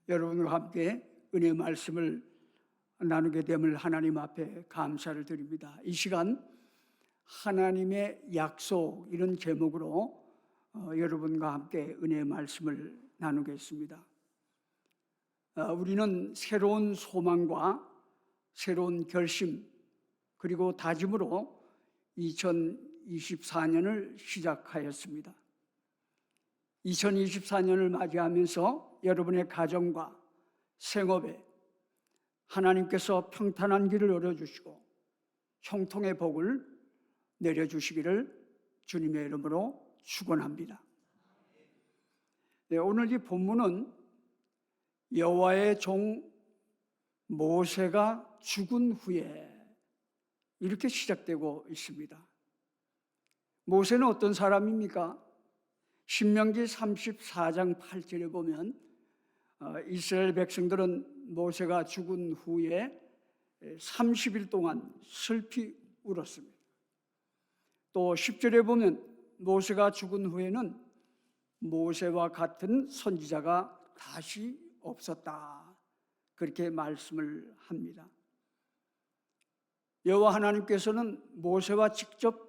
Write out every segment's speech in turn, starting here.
여러분과 함께 은혜의 말씀을 나누게 됨을 하나님 앞에 감사를 드립니다. 이 시간 하나님의 약속 이런 제목으로 여러분과 함께 은혜의 말씀을 나누겠습니다. 우리는 새로운 소망과 새로운 결심 그리고 다짐으로 2024년을 시작하였습니다. 2024년을 맞이하면서 여러분의 가정과 생업에 하나님께서 평탄한 길을 열어주시고 형통의 복을 내려주시기를 주님의 이름으로 축원합니다. 네, 오늘 이 본문은 여호와의 종 모세가 죽은 후에 이렇게 시작되고 있습니다. 모세는 어떤 사람입니까? 신명기 34장 8절에 보면 이스라엘 백성들은 모세가 죽은 후에 30일 동안 슬피 울었습니다. 또 10절에 보면 모세가 죽은 후에는 모세와 같은 선지자가 다시 없었다, 그렇게 말씀을 합니다. 여호와 하나님께서는 모세와 직접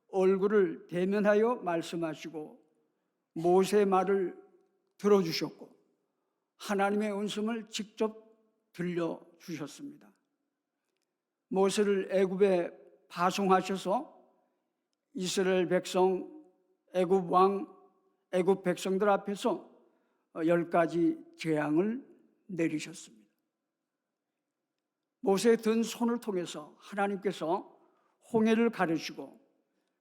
얼굴을 대면하여 말씀하시고 모세의 말을 들어주셨고 하나님의 음성을 직접 들려주셨습니다. 모세를 애굽에 파송하셔서 이스라엘 백성, 애굽 왕, 애굽 백성들 앞에서 10가지 재앙을 내리셨습니다. 모세의 든 손을 통해서 하나님께서 홍해를 가르시고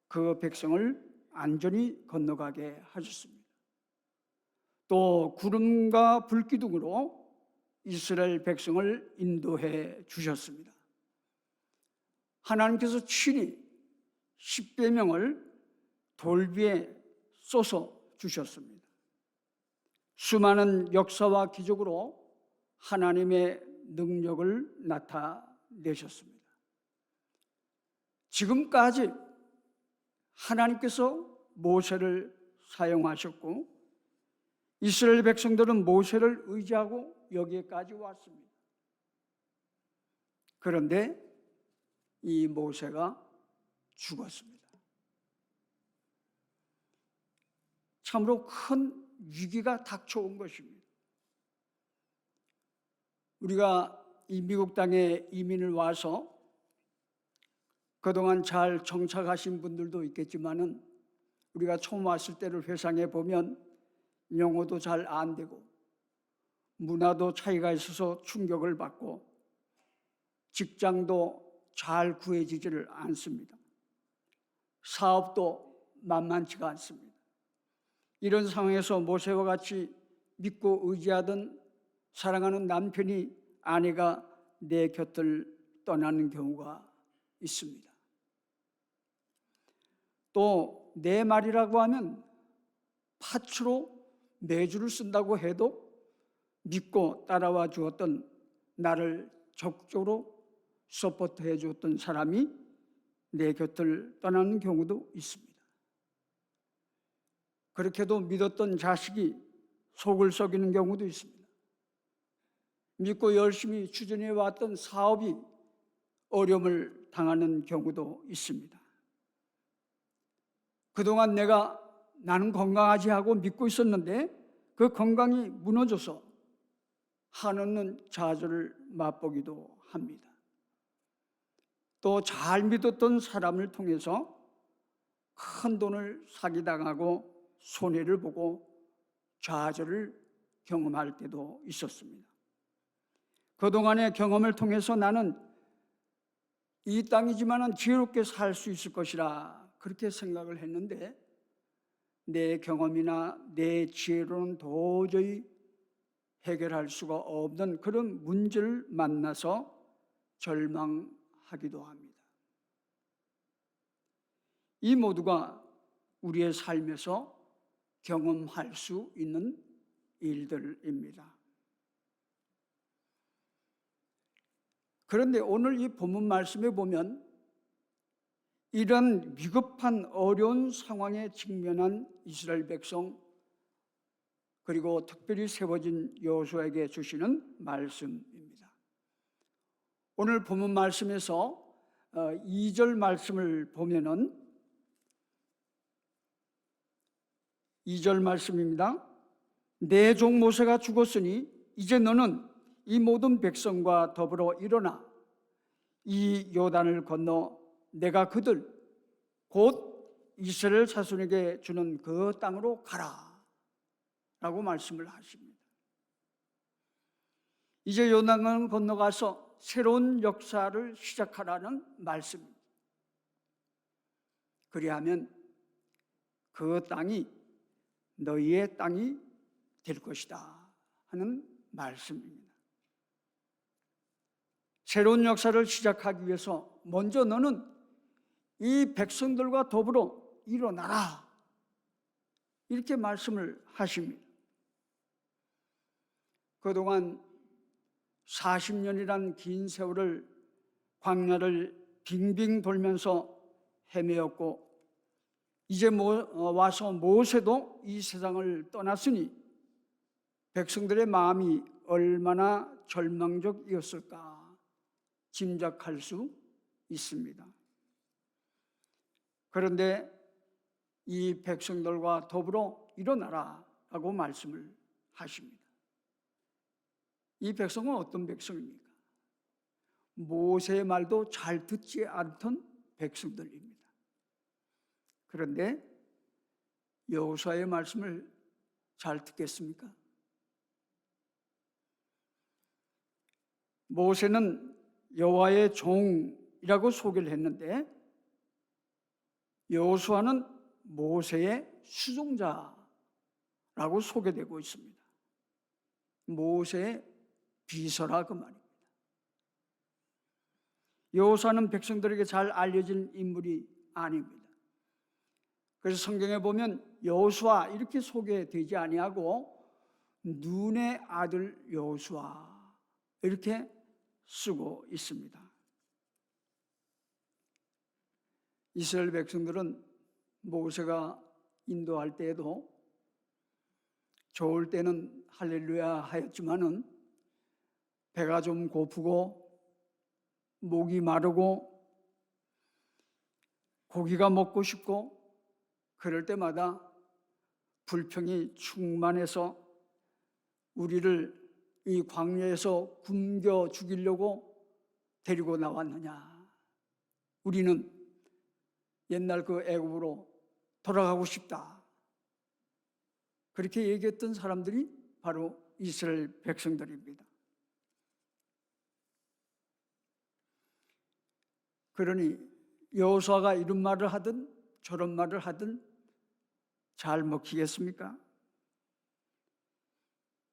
그 백성을 안전히 건너가게 하셨습니다. 또 구름과 불기둥으로 이스라엘 백성을 인도해 주셨습니다. 하나님께서 친히 십계명을 돌 위에 쏘서 주셨습니다. 수많은 역사와 기적으로 하나님의 능력을 나타내셨습니다. 지금까지 하나님께서 모세를 사용하셨고 이스라엘 백성들은 모세를 의지하고 여기까지 왔습니다. 그런데 이 모세가 죽었습니다. 참으로 큰 위기가 닥쳐온 것입니다. 우리가 이 미국 땅에 이민을 와서 그동안 잘 정착하신 분들도 있겠지만은 우리가 처음 왔을 때를 회상해 보면 영어도 잘 안 되고 문화도 차이가 있어서 충격을 받고 직장도 잘 구해지지를 않습니다. 사업도 만만치가 않습니다. 이런 상황에서 모세와 같이 믿고 의지하던 사랑하는 남편이 아내가 내 곁을 떠나는 경우가 있습니다. 또 내 말이라고 하면 파츠로 매주를 쓴다고 해도 믿고 따라와 주었던, 나를 적극적으로 서포트해 주었던 사람이 내 곁을 떠나는 경우도 있습니다. 그렇게도 믿었던 자식이 속을 썩이는 경우도 있습니다. 믿고 열심히 추진해 왔던 사업이 어려움을 당하는 경우도 있습니다. 그동안 나는 건강하지 하고 믿고 있었는데 그 건강이 무너져서 한없는 좌절을 맛보기도 합니다. 또 잘 믿었던 사람을 통해서 큰 돈을 사기당하고 손해를 보고 좌절을 경험할 때도 있었습니다. 그동안의 경험을 통해서 나는 이 땅이지만은 지혜롭게 살 수 있을 것이라 그렇게 생각을 했는데 내 경험이나 내 지혜로는 도저히 해결할 수가 없는 그런 문제를 만나서 절망하기도 합니다. 이 모두가 우리의 삶에서 경험할 수 있는 일들입니다. 그런데 오늘 이 본문 말씀에 보면 이런 위급한 어려운 상황에 직면한 이스라엘 백성, 그리고 특별히 세워진 여호수아에게 주시는 말씀입니다. 오늘 본문 말씀에서 2절 말씀을 보면은 2절 말씀입니다. 내 종 모세가 죽었으니 이제 너는 이 모든 백성과 더불어 일어나 이 요단을 건너 내가 그들 곧 이스라엘 자손에게 주는 그 땅으로 가라 라고 말씀을 하십니다. 이제 요단을 건너가서 새로운 역사를 시작하라는 말씀입니다. 그리하면 그 땅이 너희의 땅이 될 것이다 하는 말씀입니다. 새로운 역사를 시작하기 위해서 먼저 너는 이 백성들과 더불어 일어나라 이렇게 말씀을 하십니다. 그동안 40년이란 긴 세월을 광야를 빙빙 돌면서 헤매었고 이제 와서 모세도 이 세상을 떠났으니 백성들의 마음이 얼마나 절망적이었을까 짐작할 수 있습니다. 그런데 이 백성들과 더불어 일어나라 라고 말씀을 하십니다. 이 백성은 어떤 백성입니까? 모세의 말도 잘 듣지 않던 백성들입니다. 그런데 여호수아의 말씀을 잘 듣겠습니까? 모세는 여호와의 종이라고 소개를 했는데 여호수아는 모세의 수종자라고 소개되고 있습니다. 모세의 비서라 그 말입니다. 여호수아는 백성들에게 잘 알려진 인물이 아닙니다. 그래서 성경에 보면 여호수아 이렇게 소개되지 아니하고 눈의 아들 여호수아 이렇게 쓰고 있습니다. 이스라엘 백성들은 모세가 인도할 때에도 좋을 때는 할렐루야 하였지만은 배가 좀 고프고 목이 마르고 고기가 먹고 싶고 그럴 때마다 불평이 충만해서 우리를 이 광야에서 굶겨 죽이려고 데리고 나왔느냐. 우리는 옛날 그 애굽으로 돌아가고 싶다. 그렇게 얘기했던 사람들이 바로 이스라엘 백성들입니다. 그러니 여호수아가 이런 말을 하든 저런 말을 하든 잘 먹히겠습니까?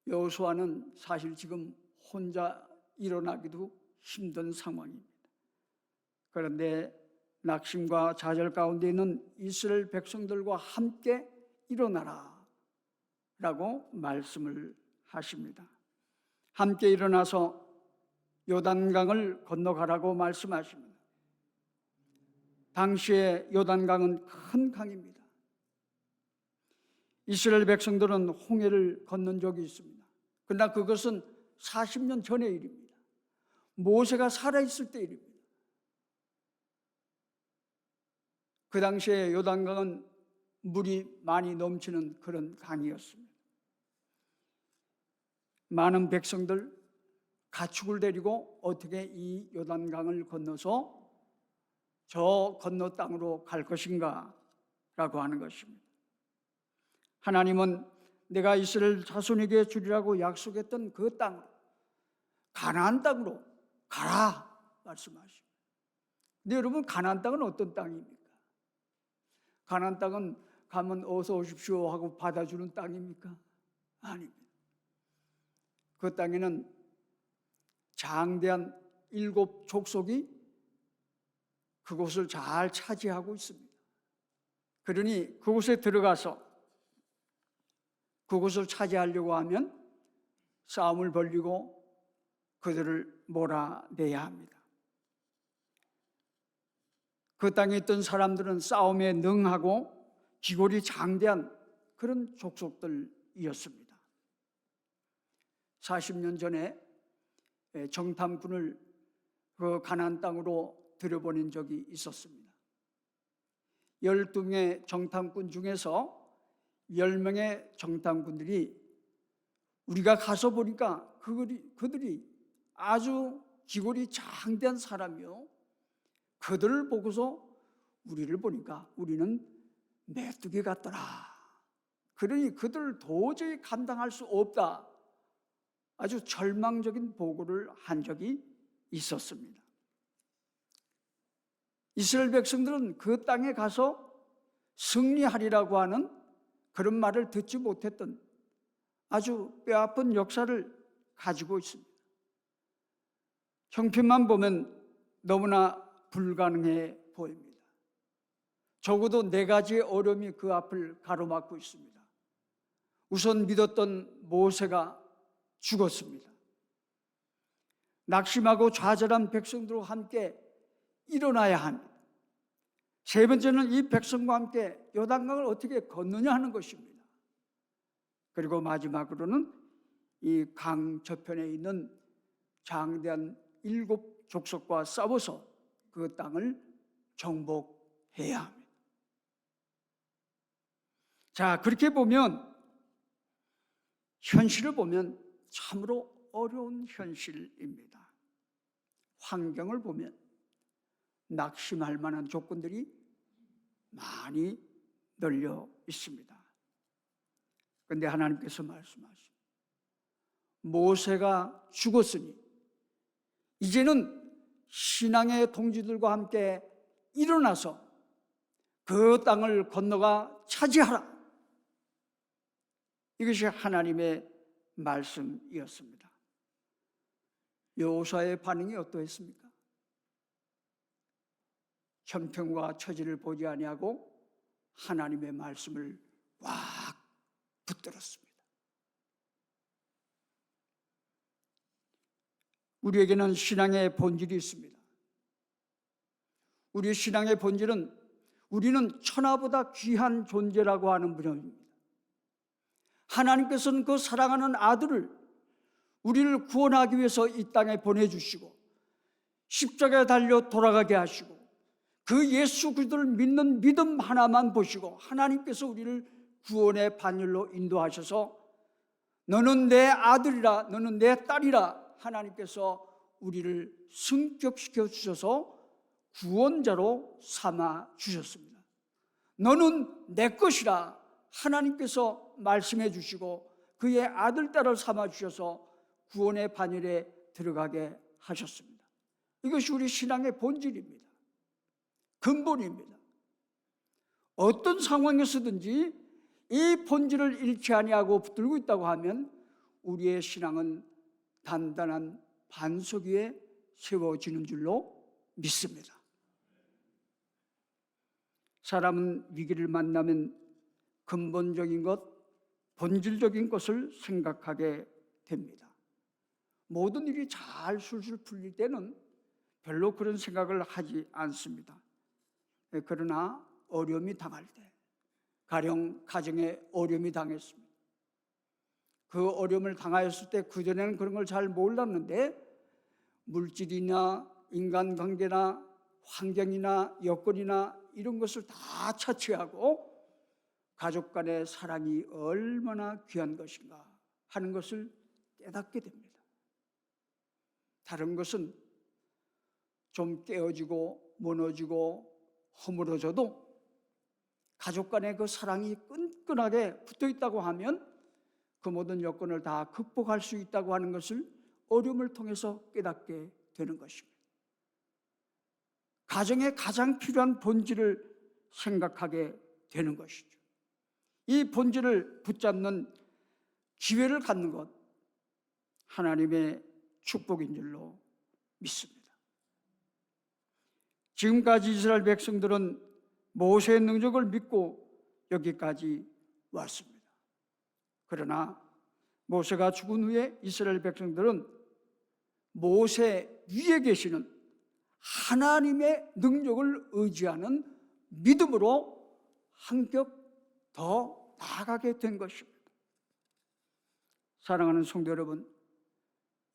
여호수아는 사실 지금 혼자 일어나기도 힘든 상황입니다. 그런데 낙심과 좌절 가운데 있는 이스라엘 백성들과 함께 일어나라 라고 말씀을 하십니다. 함께 일어나서 요단강을 건너가라고 말씀하십니다. 당시에 요단강은 큰 강입니다. 이스라엘 백성들은 홍해를 건넌 적이 있습니다. 그러나 그것은 40년 전의 일입니다. 모세가 살아있을 때 일입니다. 그 당시에 요단강은 물이 많이 넘치는 그런 강이었습니다. 많은 백성들 가축을 데리고 어떻게 이 요단강을 건너서 저 건너 땅으로 갈 것인가 라고 하는 것입니다. 하나님은 내가 이스라엘 자손에게 주리라고 약속했던 그 땅으로 가나안 땅으로 가라 말씀하십니다. 근데 여러분 가나안 땅은 어떤 땅입니까? 가나안 땅은 가면 어서 오십시오 하고 받아주는 땅입니까? 아닙니다. 그 땅에는 장대한 7 족속이 그곳을 잘 차지하고 있습니다. 그러니 그곳에 들어가서 그곳을 차지하려고 하면 싸움을 벌이고 그들을 몰아내야 합니다. 그 땅에 있던 사람들은 싸움에 능하고 기골이 장대한 그런 족속들이었습니다. 40년 전에 정탐꾼을 그 가나안 땅으로 들여보낸 적이 있었습니다. 12명의 정탐꾼 중에서 10명의 정탐꾼들이 우리가 가서 보니까 그들이 아주 기골이 장대한 사람이요, 그들을 보고서 우리를 보니까 우리는 메뚜기 같더라. 그러니 그들을 도저히 감당할 수 없다. 아주 절망적인 보고를 한 적이 있었습니다. 이스라엘 백성들은 그 땅에 가서 승리하리라고 하는 그런 말을 듣지 못했던 아주 뼈아픈 역사를 가지고 있습니다. 형편만 보면 너무나 불가능해 보입니다. 적어도 4가지의 어려움이 그 앞을 가로막고 있습니다. 우선 믿었던 모세가 죽었습니다. 낙심하고 좌절한 백성들과 함께 일어나야 합니다. 세 번째는 이 백성과 함께 요단강을 어떻게 건너냐 하는 것입니다. 그리고 마지막으로는 이 강 저편에 있는 장대한 7 족속과 싸워서 그 땅을 정복해야 합니다. 자, 그렇게 보면, 현실을 보면 참으로 어려운 현실입니다. 환경을 보면 낙심할 만한 조건들이 많이 널려 있습니다. 그런데 하나님께서 말씀하시죠. 모세가 죽었으니 이제는 신앙의 동지들과 함께 일어나서 그 땅을 건너가 차지하라. 이것이 하나님의 말씀이었습니다. 여호수아의 반응이 어떠했습니까? 형편과 처지를 보지 아니하고 하나님의 말씀을 꽉 붙들었습니다. 우리에게는 신앙의 본질이 있습니다. 우리의 신앙의 본질은 우리는 천하보다 귀한 존재라고 하는 분입니다. 하나님께서는 그 사랑하는 아들을 우리를 구원하기 위해서 이 땅에 보내주시고 십자가에 달려 돌아가게 하시고 그 예수 그리스도를 믿는 믿음 하나만 보시고 하나님께서 우리를 구원의 반열로 인도하셔서 너는 내 아들이라, 너는 내 딸이라 하나님께서 우리를 승격시켜 주셔서 구원자로 삼아 주셨습니다. 너는 내 것이라 하나님께서 말씀해 주시고 그의 아들, 딸을 삼아 주셔서 구원의 반열에 들어가게 하셨습니다. 이것이 우리 신앙의 본질입니다. 근본입니다. 어떤 상황에서든지 이 본질을 잃지 아니하고 붙들고 있다고 하면 우리의 신앙은 단단한 반석 위에 세워지는 줄로 믿습니다. 사람은 위기를 만나면 근본적인 것, 본질적인 것을 생각하게 됩니다. 모든 일이 잘 술술 풀릴 때는 별로 그런 생각을 하지 않습니다. 그러나 어려움이 당할 때, 가령 가정에 어려움이 당했습니다. 그 어려움을 당하였을 때 그전에는 그런 걸 잘 몰랐는데 물질이나 인간관계나 환경이나 여건이나 이런 것을 다 차치하고 가족 간의 사랑이 얼마나 귀한 것인가 하는 것을 깨닫게 됩니다. 다른 것은 좀 깨어지고 무너지고 허물어져도 가족 간의 그 사랑이 끈끈하게 붙어 있다고 하면 그 모든 여건을 다 극복할 수 있다고 하는 것을 어려움을 통해서 깨닫게 되는 것입니다. 가정에 가장 필요한 본질을 생각하게 되는 것이죠. 이 본질을 붙잡는 기회를 갖는 것, 하나님의 축복인 줄로 믿습니다. 지금까지 이스라엘 백성들은 모세의 능력을 믿고 여기까지 왔습니다. 그러나 모세가 죽은 후에 이스라엘 백성들은 모세 위에 계시는 하나님의 능력을 의지하는 믿음으로 한 겹 더 나아가게 된 것입니다. 사랑하는 성도 여러분,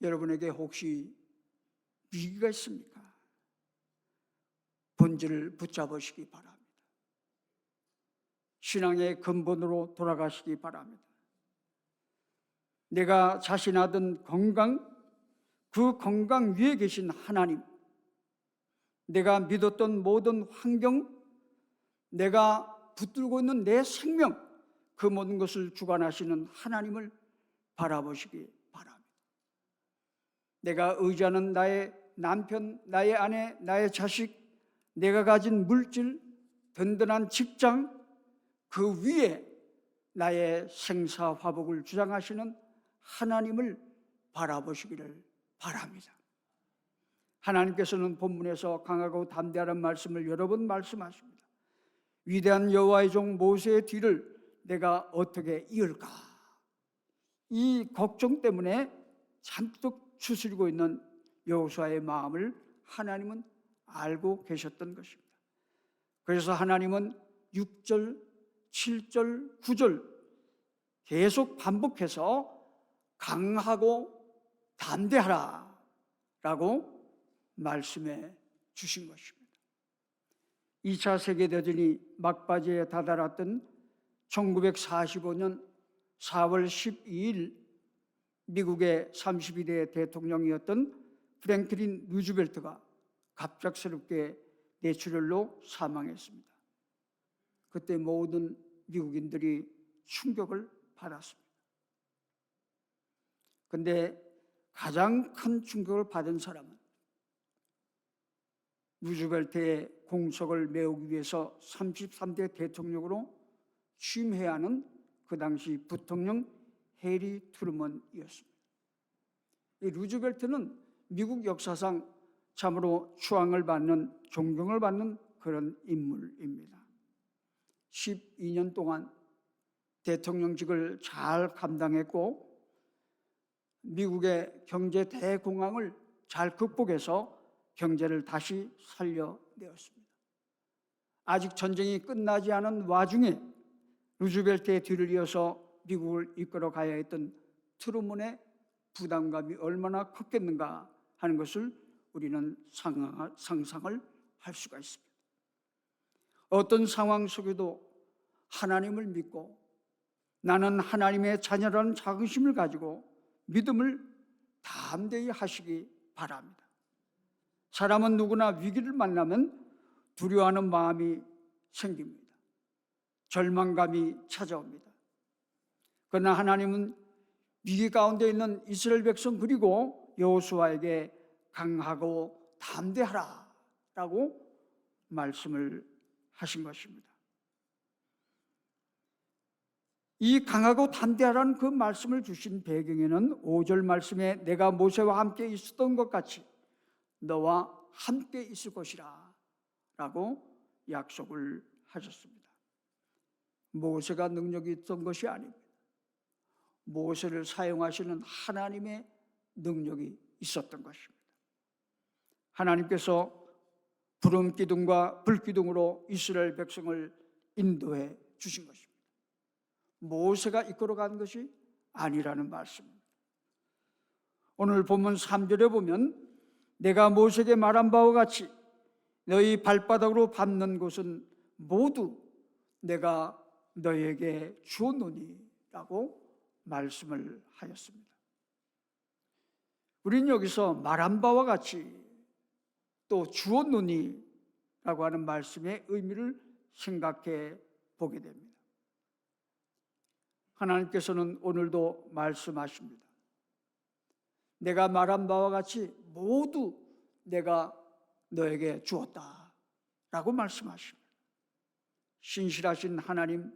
여러분에게 혹시 위기가 있습니까? 본질을 붙잡으시기 바랍니다. 신앙의 근본으로 돌아가시기 바랍니다. 내가 자신하던 건강, 그 건강 위에 계신 하나님, 내가 믿었던 모든 환경, 내가 붙들고 있는 내 생명, 그 모든 것을 주관하시는 하나님을 바라보시기 바랍니다. 내가 의지하는 나의 남편, 나의 아내, 나의 자식, 내가 가진 물질, 든든한 직장, 그 위에 나의 생사화복을 주장하시는 하나님을 바라보시기를 바랍니다. 하나님께서는 본문에서 강하고 담대하는 말씀을 여러 번 말씀하십니다. 위대한 여호와의 종 모세의 뒤를 내가 어떻게 이을까? 이 걱정 때문에 잔뜩 추스리고 있는 여호수아의 마음을 하나님은 알고 계셨던 것입니다. 그래서 하나님은 6절, 7절, 9절 계속 반복해서 강하고 담대하라 라고 말씀해 주신 것입니다. 2차 세계대전이 막바지에 다다랐던 1945년 4월 12일 미국의 32대 대통령이었던 프랭클린 루즈벨트가 갑작스럽게 뇌출혈로 사망했습니다. 그때 모든 미국인들이 충격을 받았습니다. 그런데 가장 큰 충격을 받은 사람은 루즈벨트의 공석을 메우기 위해서 33대 대통령으로 취임해야 하는 그 당시 부통령 해리 트루먼이었습니다. 이 루즈벨트는 미국 역사상 참으로 추앙을 받는, 존경을 받는 그런 인물입니다. 12년 동안 대통령직을 잘 감당했고 미국의 경제 대공황을 잘 극복해서 경제를 다시 살려내었습니다. 아직 전쟁이 끝나지 않은 와중에 루즈벨트의 뒤를 이어서 미국을 이끌어 가야 했던 트루먼의 부담감이 얼마나 컸겠는가 하는 것을 우리는 상상을 할 수가 있습니다. 어떤 상황 속에도 하나님을 믿고 나는 하나님의 자녀라는 자긍심을 가지고 믿음을 담대히 하시기 바랍니다. 사람은 누구나 위기를 만나면 두려워하는 마음이 생깁니다. 절망감이 찾아옵니다. 그러나 하나님은 위기 가운데 있는 이스라엘 백성 그리고 여호수아에게 강하고 담대하라 라고 말씀을 하신 것입니다. 이 강하고 담대하라는 그 말씀을 주신 배경에는 5절 말씀에 내가 모세와 함께 있었던 것 같이 너와 함께 있을 것이라 라고 약속을 하셨습니다. 모세가 능력이 있던 것이 아닙니다. 모세를 사용하시는 하나님의 능력이 있었던 것입니다. 하나님께서 구름 기둥과 불 기둥으로 이스라엘 백성을 인도해 주신 것입니다. 모세가 이끌어간 것이 아니라는 말씀입니다. 오늘 본문 3절에 보면 내가 모세에게 말한 바와 같이 너희 발바닥으로 밟는 곳은 모두 내가 너희에게 주었노니 라고 말씀을 하였습니다. 우리는 여기서 말한 바와 같이 또 주었노니 라고 하는 말씀의 의미를 생각해 보게 됩니다. 하나님께서는 오늘도 말씀하십니다. 내가 말한 바와 같이 모두 내가 너에게 주었다 라고 말씀하십니다. 신실하신 하나님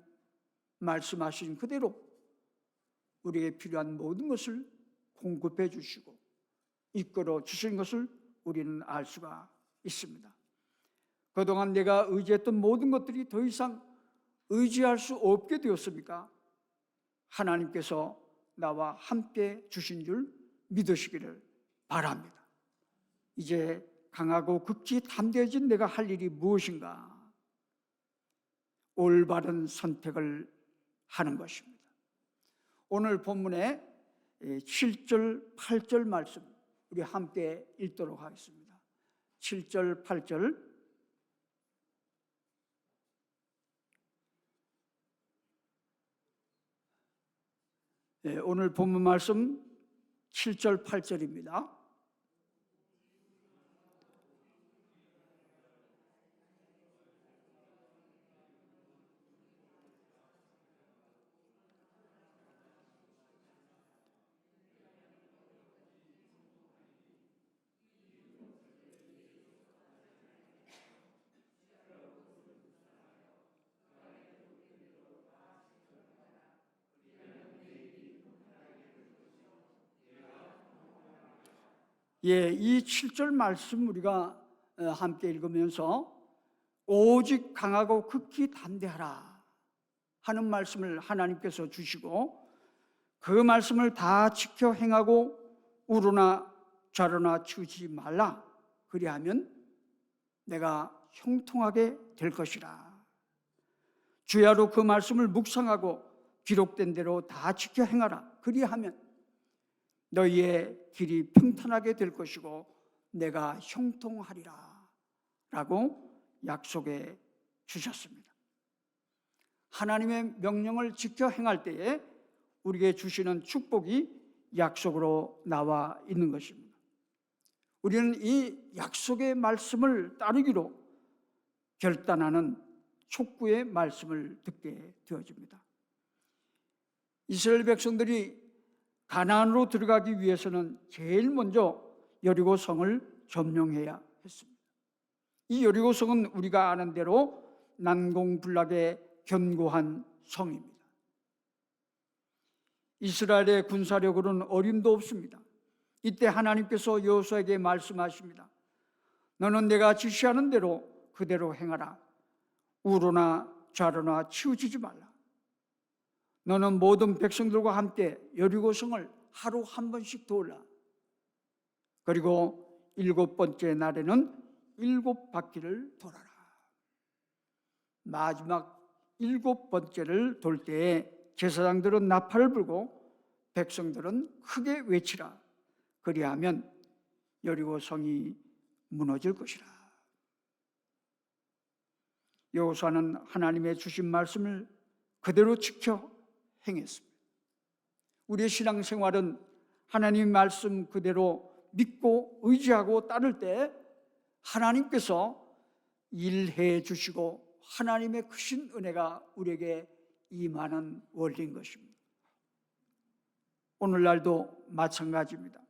말씀하신 그대로 우리에게 필요한 모든 것을 공급해 주시고 이끌어 주신 것을 우리는 알 수가 있습니다. 그동안 내가 의지했던 모든 것들이 더 이상 의지할 수 없게 되었습니까? 하나님께서 나와 함께 주신 줄 믿으시기를 바랍니다. 이제 강하고 극히 담대해진 내가 할 일이 무엇인가? 올바른 선택을 하는 것입니다. 오늘 본문에 7절, 8절 말씀 우리 함께 읽도록 하겠습니다. 7절, 8절. 오늘 본문 말씀 7절, 8절입니다. 이 7절 말씀 우리가 함께 읽으면서 오직 강하고 극히 담대하라 하는 말씀을 하나님께서 주시고 그 말씀을 다 지켜 행하고 우로나 좌로나 치우치지 말라. 그리하면 내가 형통하게 될 것이라. 주야로 그 말씀을 묵상하고 기록된 대로 다 지켜 행하라. 그리하면 너희의 길이 평탄하게 될 것이고 내가 형통하리라 라고 약속해 주셨습니다. 하나님의 명령을 지켜 행할 때에 우리에게 주시는 축복이 약속으로 나와 있는 것입니다. 우리는 이 약속의 말씀을 따르기로 결단하는 촉구의 말씀을 듣게 되어집니다. 이스라엘 백성들이 가나안으로 들어가기 위해서는 제일 먼저 여리고 성을 점령해야 했습니다. 이 여리고 성은 우리가 아는 대로 난공불락의 견고한 성입니다. 이스라엘의 군사력으로는 어림도 없습니다. 이때 하나님께서 여호수아에게 말씀하십니다. 너는 내가 지시하는 대로 그대로 행하라. 우로나 좌로나 치우치지 말라. 너는 모든 백성들과 함께 여리고성을 하루 한 번씩 돌라. 그리고 7번째 날에는 7바퀴를 돌아라. 마지막 7번째를 돌 때에 제사장들은 나팔을 불고 백성들은 크게 외치라. 그리하면 여리고성이 무너질 것이라. 여호수아는 하나님의 주신 말씀을 그대로 지켜 행했습니다. 우리의 신앙생활은 하나님의 말씀 그대로 믿고 의지하고 따를 때 하나님께서 일해 주시고 하나님의 크신 은혜가 우리에게 임하는 원리인 것입니다. 오늘날도 마찬가지입니다.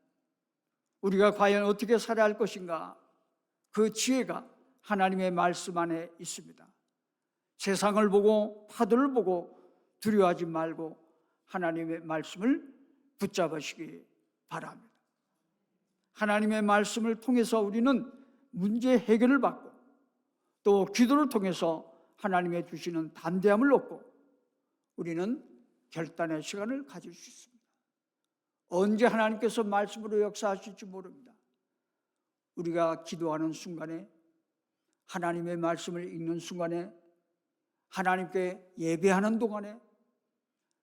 우리가 과연 어떻게 살아야 할 것인가? 그 지혜가 하나님의 말씀 안에 있습니다. 세상을 보고 파도를 보고 두려워하지 말고 하나님의 말씀을 붙잡으시기 바랍니다. 하나님의 말씀을 통해서 우리는 문제 해결을 받고 또 기도를 통해서 하나님의 주시는 담대함을 얻고 우리는 결단의 시간을 가질 수 있습니다. 언제 하나님께서 말씀으로 역사하실지 모릅니다. 우리가 기도하는 순간에 하나님의 말씀을 읽는 순간에 하나님께 예배하는 동안에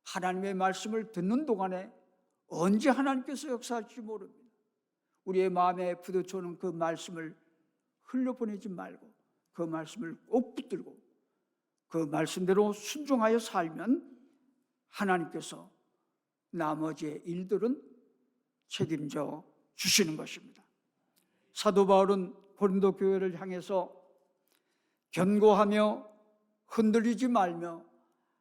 하나님의 말씀을 듣는 동안에 언제 하나님께서 역사할지 모릅니다. 우리의 마음에 부딪혀오는 그 말씀을 흘려보내지 말고 그 말씀을 꼭 붙들고 그 말씀대로 순종하여 살면 하나님께서 나머지의 일들은 책임져 주시는 것입니다. 사도 바울은 고린도 교회를 향해서 견고하며 흔들리지 말며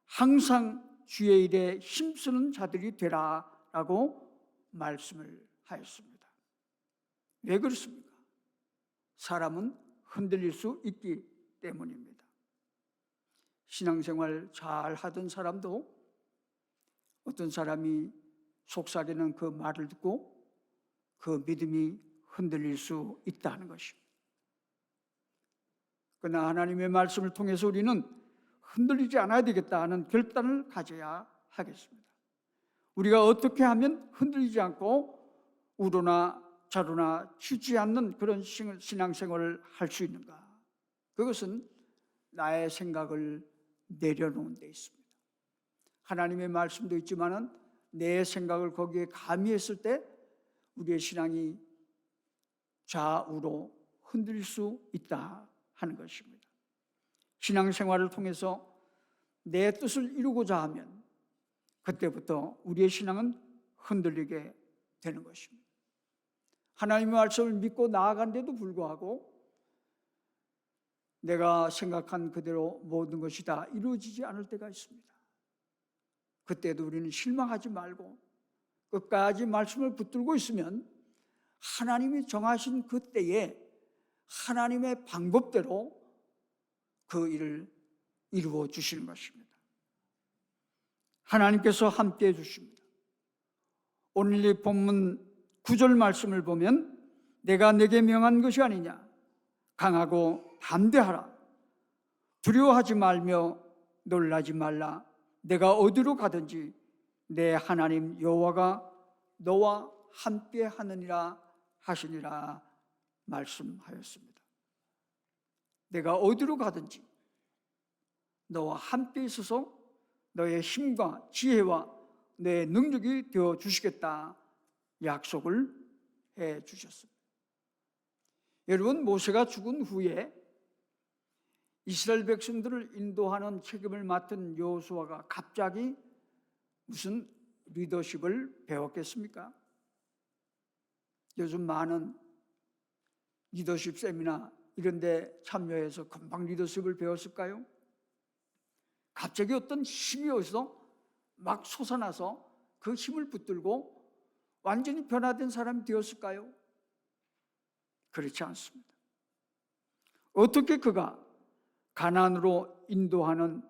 항상 주의 일에 힘쓰는 자들이 되라라고 말씀을 하였습니다. 왜 그렇습니까? 사람은 흔들릴 수 있기 때문입니다. 신앙생활 잘 하던 사람도 어떤 사람이 속삭이는 그 말을 듣고 그 믿음이 흔들릴 수 있다는 것입니다. 그러나 하나님의 말씀을 통해서 우리는 흔들리지 않아야 되겠다 하는 결단을 가져야 하겠습니다. 우리가 어떻게 하면 흔들리지 않고 우로나 좌로나 치지 않는 그런 신앙생활을 할 수 있는가? 그것은 나의 생각을 내려놓은 데 있습니다. 하나님의 말씀도 있지만은 내 생각을 거기에 가미했을 때 우리의 신앙이 좌우로 흔들릴 수 있다 하는 것입니다. 신앙생활을 통해서 내 뜻을 이루고자 하면 그때부터 우리의 신앙은 흔들리게 되는 것입니다. 하나님의 말씀을 믿고 나아간데도 불구하고 내가 생각한 그대로 모든 것이 다 이루어지지 않을 때가 있습니다. 그때도 우리는 실망하지 말고 끝까지 말씀을 붙들고 있으면 하나님이 정하신 그때에 하나님의 방법대로 그 일을 이루어 주시는 것입니다. 하나님께서 함께해 주십니다. 오늘 이 본문 9절 말씀을 보면 내가 내게 명한 것이 아니냐, 강하고 담대하라, 두려워하지 말며 놀라지 말라, 내가 어디로 가든지 내 하나님 여호와가 너와 함께 하느니라 하시니라 말씀하였습니다. 내가 어디로 가든지 너와 함께 있어서 너의 힘과 지혜와 내 능력이 되어 주시겠다 약속을 해 주셨습니다. 여러분, 모세가 죽은 후에 이스라엘 백성들을 인도하는 책임을 맡은 여호수아가 갑자기 무슨 리더십을 배웠겠습니까? 요즘 많은 리더십 세미나 이런 데 참여해서 금방 리더십을 배웠을까요? 갑자기 어떤 힘이 어디서 막 솟아나서 그 힘을 붙들고 완전히 변화된 사람이 되었을까요? 그렇지 않습니다. 어떻게 그가 가나안으로 인도하는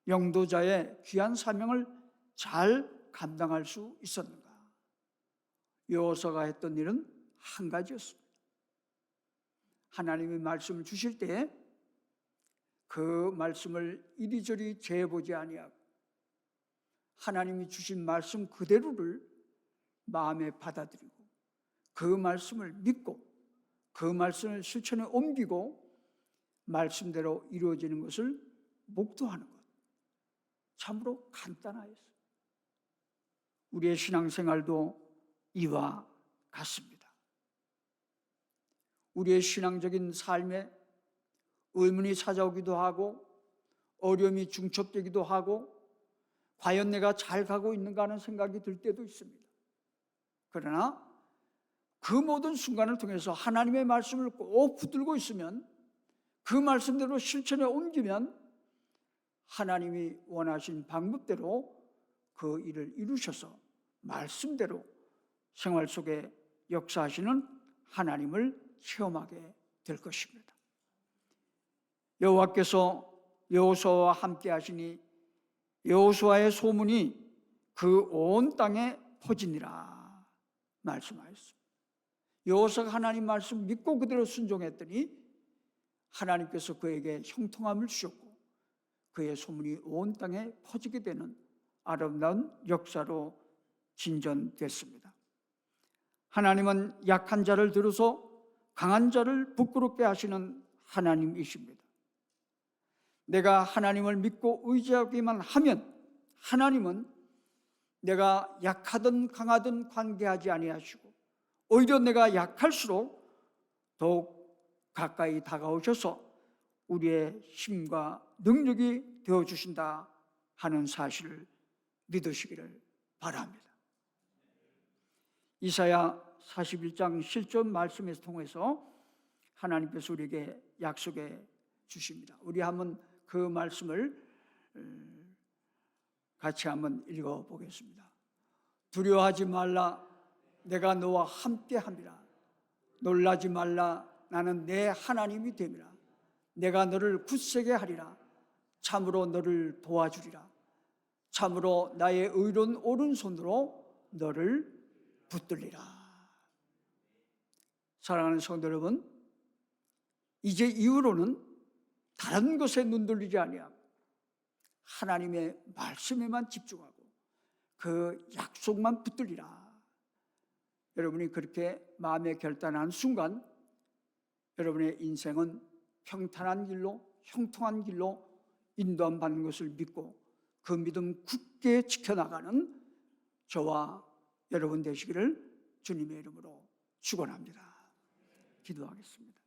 영도자의 귀한 사명을 잘 감당할 수 있었는가? 여호수아가 했던 일은 한 가지였습니다. 하나님의 말씀을 주실 때 그 말씀을 이리저리 재보지 아니하고 하나님이 주신 말씀 그대로를 마음에 받아들이고 그 말씀을 믿고 그 말씀을 실천에 옮기고 말씀대로 이루어지는 것을 목도하는 것, 참으로 간단하였어요. 우리의 신앙생활도 이와 같습니다. 우리의 신앙적인 삶에 의문이 찾아오기도 하고 어려움이 중첩되기도 하고 과연 내가 잘 가고 있는가 하는 생각이 들 때도 있습니다. 그러나 그 모든 순간을 통해서 하나님의 말씀을 꼭 붙들고 있으면 그 말씀대로 실천에 옮기면 하나님이 원하신 방법대로 그 일을 이루셔서 말씀대로 생활 속에 역사하시는 하나님을 체험하게 될 것입니다. 여호와께서 여호수아와 함께 하시니 여호수아의 소문이 그 온 땅에 퍼지니라 말씀하였습니다. 여호수아가 하나님 말씀 믿고 그대로 순종했더니 하나님께서 그에게 형통함을 주셨고 그의 소문이 온 땅에 퍼지게 되는 아름다운 역사로 진전됐습니다. 하나님은 약한 자를 들어서 강한 자를 부끄럽게 하시는 하나님이십니다. 내가 하나님을 믿고 의지하기만 하면 하나님은 내가 약하든 강하든 관계하지 아니하시고 오히려 내가 약할수록 더욱 가까이 다가오셔서 우리의 힘과 능력이 되어주신다 하는 사실을 믿으시기를 바랍니다. 이사야 41장 실존 말씀에서 통해서 하나님께서 우리에게 약속해 주십니다. 우리 한번 그 말씀을 같이 한번 읽어보겠습니다. 두려워하지 말라, 내가 너와 함께 함이라. 놀라지 말라, 나는 내 하나님이 됨이라. 내가 너를 굳세게 하리라. 참으로 너를 도와주리라. 참으로 나의 의로운 오른손으로 너를 붙들리라. 사랑하는 성도 여러분, 이제 이후로는 다른 것에 눈돌리지 아니하고 하나님의 말씀에만 집중하고 그 약속만 붙들리라. 여러분이 그렇게 마음에 결단한 순간 여러분의 인생은 평탄한 길로, 형통한 길로 인도함 받는 것을 믿고 그 믿음 굳게 지켜나가는 저와 여러분 되시기를 주님의 이름으로 축원합니다. 기도하겠습니다.